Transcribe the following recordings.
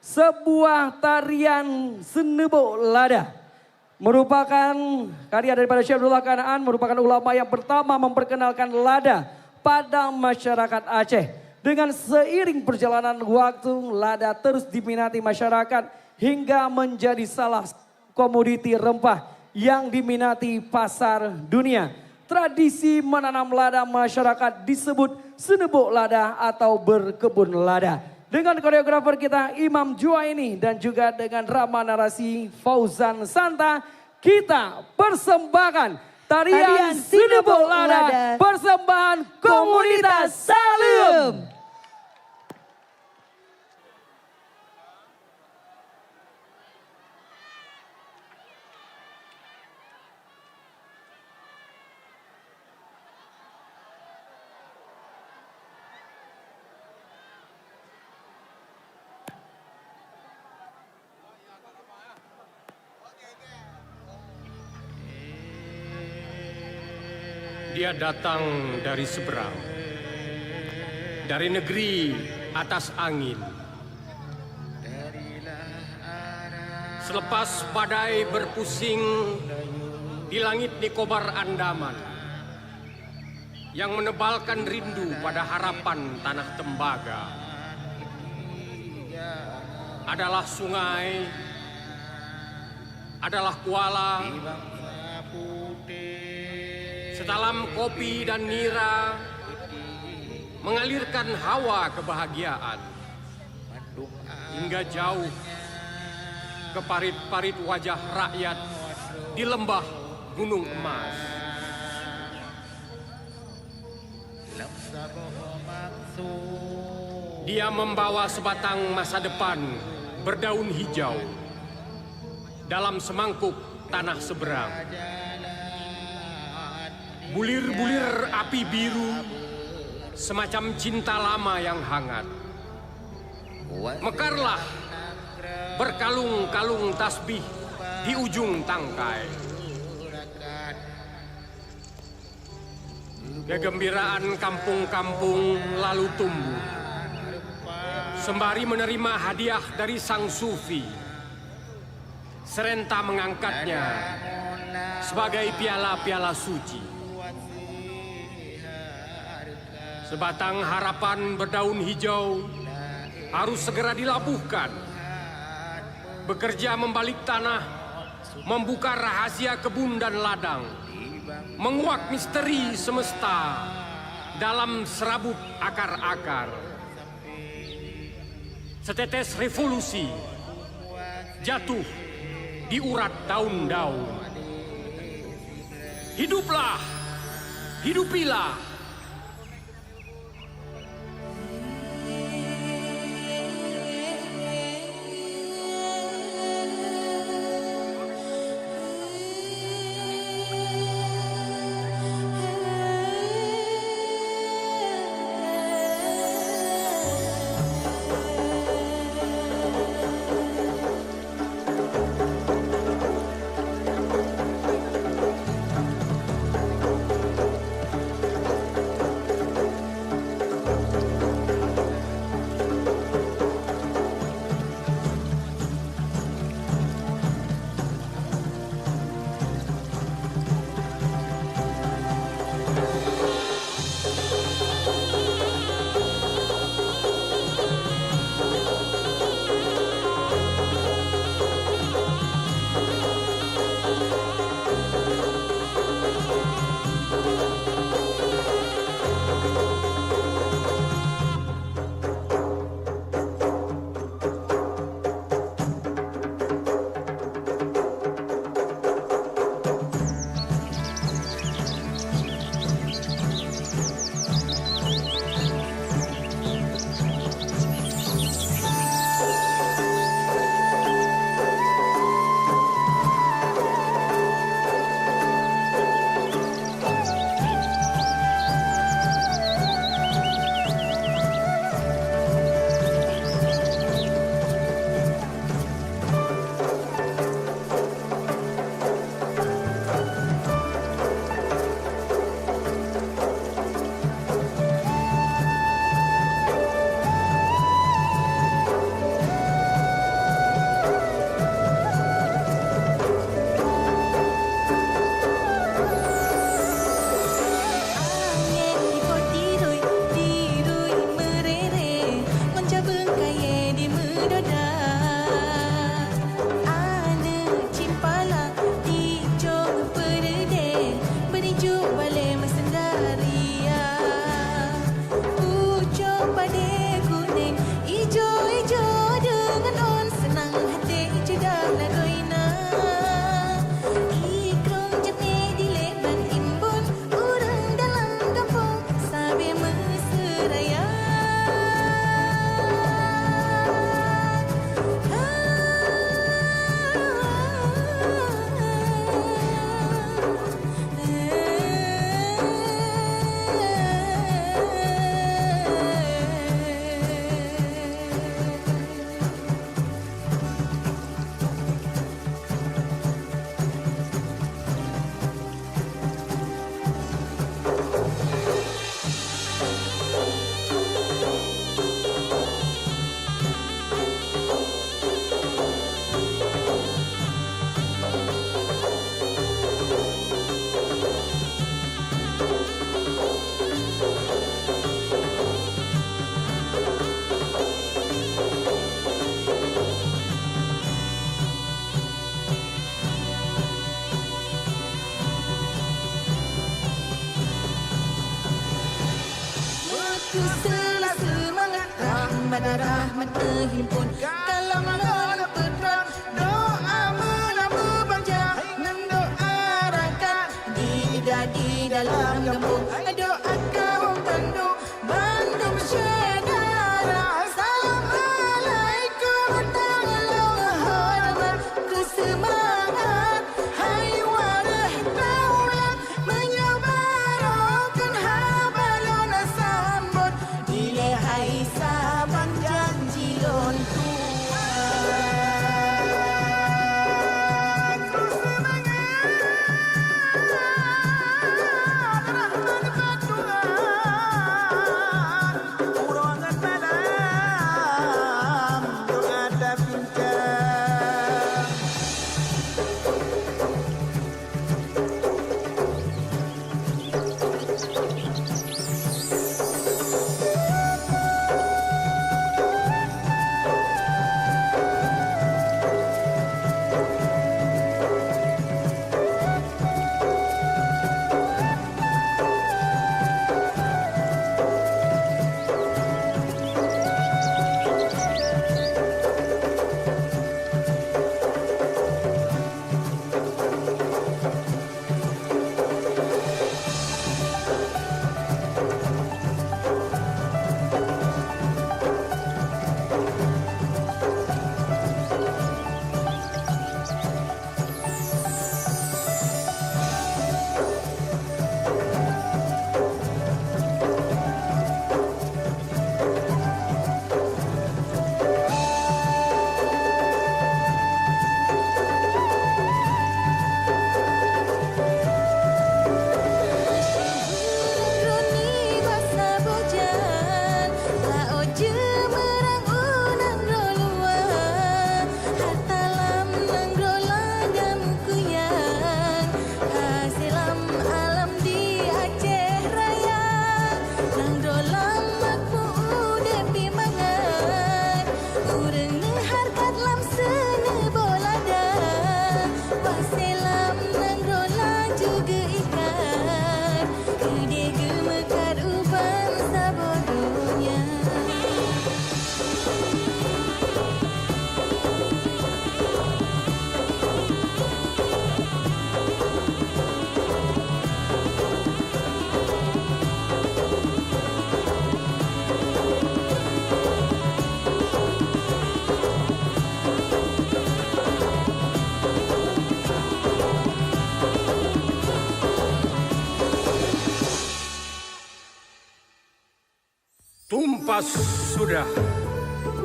sebuah tarian Senebo Lada. Merupakan karya daripada Syekh Abdullah Kanaan, merupakan ulama yang pertama memperkenalkan lada pada masyarakat Aceh. Dengan seiring perjalanan waktu, lada terus diminati masyarakat hingga menjadi salah komoditi rempah yang diminati pasar dunia. Tradisi menanam lada masyarakat disebut Senebo Lada atau berkebun lada. Dengan koreografer kita Imam Juwaini dan juga dengan drama narasi Fauzan Santa, kita persembahkan tarian Senebo Lada, persembahan komunitas Salem. Dia datang dari seberang, dari negeri atas angin. Selepas badai berpusing di langit Nicobar Andaman, yang menebalkan rindu pada harapan tanah tembaga, adalah sungai, adalah kuala, setalam kopi dan nira, mengalirkan hawa kebahagiaan hingga jauh ke parit-parit wajah rakyat di lembah Gunung Emas. Dia membawa sebatang masa depan berdaun hijau dalam semangkuk tanah seberang. Bulir-bulir api biru, semacam cinta lama yang hangat. Mekarlah berkalung-kalung tasbih di ujung tangkai. Kegembiraan kampung-kampung lalu tumbuh, sembari menerima hadiah dari sang sufi. Serenta mengangkatnya sebagai piala-piala suci. Sebatang harapan berdaun hijau harus segera dilabuhkan. Bekerja membalik tanah, membuka rahasia kebun dan ladang, menguak misteri semesta dalam serabut akar-akar. Setetes revolusi jatuh di urat daun-daun. Hiduplah, hidupilah. menghimpun kalam lon putra doa menambah panjang dan doa rakyat di dalam kampung doa kaum penduduk Bandung saudara salam alaikum tolong hormat kesemangat hai wadah daulat menyebarkan habalon sambut nilai hai sabang janji lon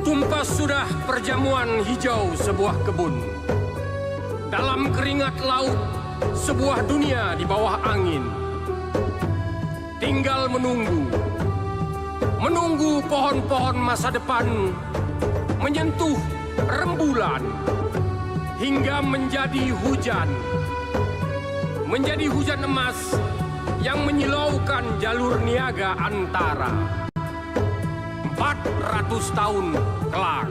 Tumpas sudah perjamuan hijau sebuah kebun. Dalam keringat laut, sebuah dunia di bawah angin. Tinggal menunggu pohon-pohon masa depan menyentuh rembulan hingga menjadi hujan emas yang menyilaukan jalur niaga antara. 400 tahun kelak.